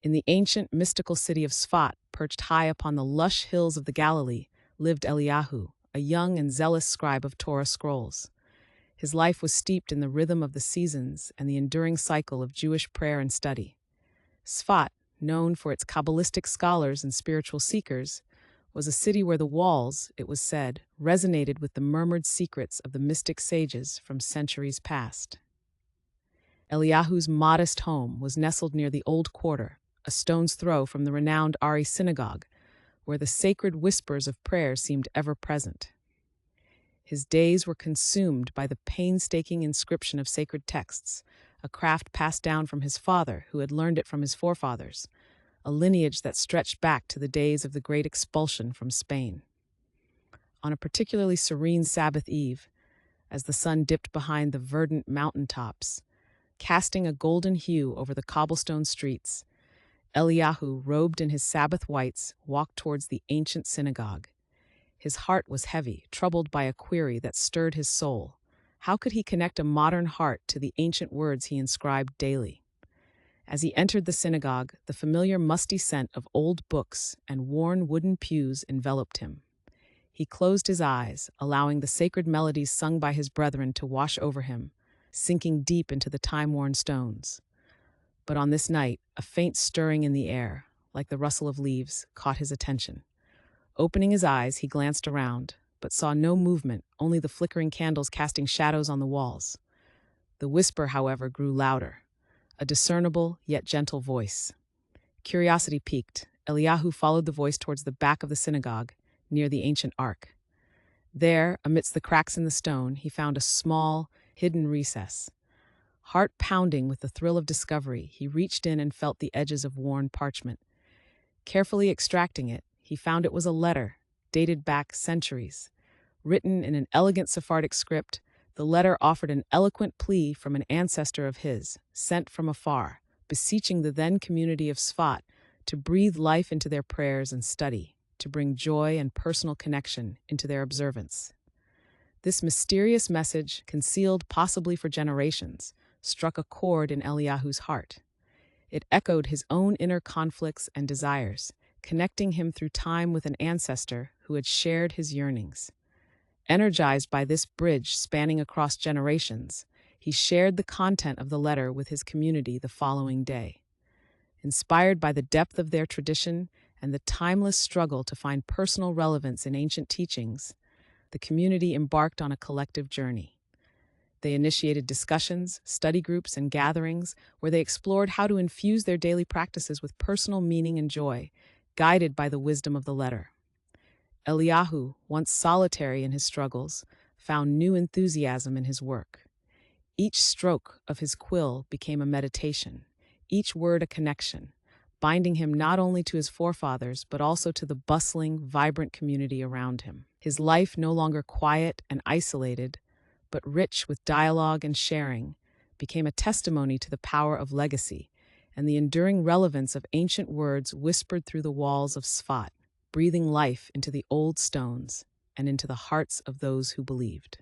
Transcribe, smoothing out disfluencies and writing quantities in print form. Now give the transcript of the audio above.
In the ancient mystical city of Sfat, perched high upon the lush hills of the Galilee, lived Eliyahu, a young and zealous scribe of Torah scrolls. His life was steeped in the rhythm of the seasons and the enduring cycle of Jewish prayer and study. Sfat, known for its Kabbalistic scholars and spiritual seekers, was a city where the walls, it was said, resonated with the murmured secrets of the mystic sages from centuries past. Eliyahu's modest home was nestled near the Old Quarter, a stone's throw from the renowned Ari synagogue, where the sacred whispers of prayer seemed ever present. His days were consumed by the painstaking inscription of sacred texts, a craft passed down from his father, who had learned it from his forefathers, a lineage that stretched back to the days of the Great Expulsion from Spain. On a particularly serene Sabbath eve, as the sun dipped behind the verdant mountain tops, casting a golden hue over the cobblestone streets, Eliyahu, robed in his Sabbath whites, walked towards the ancient synagogue. His heart was heavy, troubled by a query that stirred his soul. How could he connect a modern heart to the ancient words he inscribed daily? As he entered the synagogue, the familiar musty scent of old books and worn wooden pews enveloped him. He closed his eyes, allowing the sacred melodies sung by his brethren to wash over him, sinking deep into the time-worn stones. But on this night, a faint stirring in the air, like the rustle of leaves, caught his attention. Opening his eyes, he glanced around, but saw no movement, only the flickering candles casting shadows on the walls. The whisper, however, grew louder, a discernible yet gentle voice. Curiosity piqued, Eliyahu followed the voice towards the back of the synagogue, near the ancient ark. There, amidst the cracks in the stone, he found a small, hidden recess. Heart pounding with the thrill of discovery, he reached in and felt the edges of worn parchment. Carefully extracting it, he found it was a letter, dated back centuries. Written in an elegant Sephardic script, the letter offered an eloquent plea from an ancestor of his, sent from afar, beseeching the then community of Sfat to breathe life into their prayers and study, to bring joy and personal connection into their observance. This mysterious message, concealed possibly for generations, struck a chord in Eliyahu's heart. It echoed his own inner conflicts and desires, connecting him through time with an ancestor who had shared his yearnings. Energized by this bridge spanning across generations, he shared the content of the letter with his community the following day. Inspired by the depth of their tradition and the timeless struggle to find personal relevance in ancient teachings, the community embarked on a collective journey. They initiated discussions, study groups, and gatherings where they explored how to infuse their daily practices with personal meaning and joy, guided by the wisdom of the letter. Eliyahu, once solitary in his struggles, found new enthusiasm in his work. Each stroke of his quill became a meditation, each word a connection, binding him not only to his forefathers but also to the bustling, vibrant community around him. His life no longer quiet and isolated, but rich with dialogue and sharing, became a testimony to the power of legacy and the enduring relevance of ancient words whispered through the walls of Sfat, breathing life into the old stones and into the hearts of those who believed.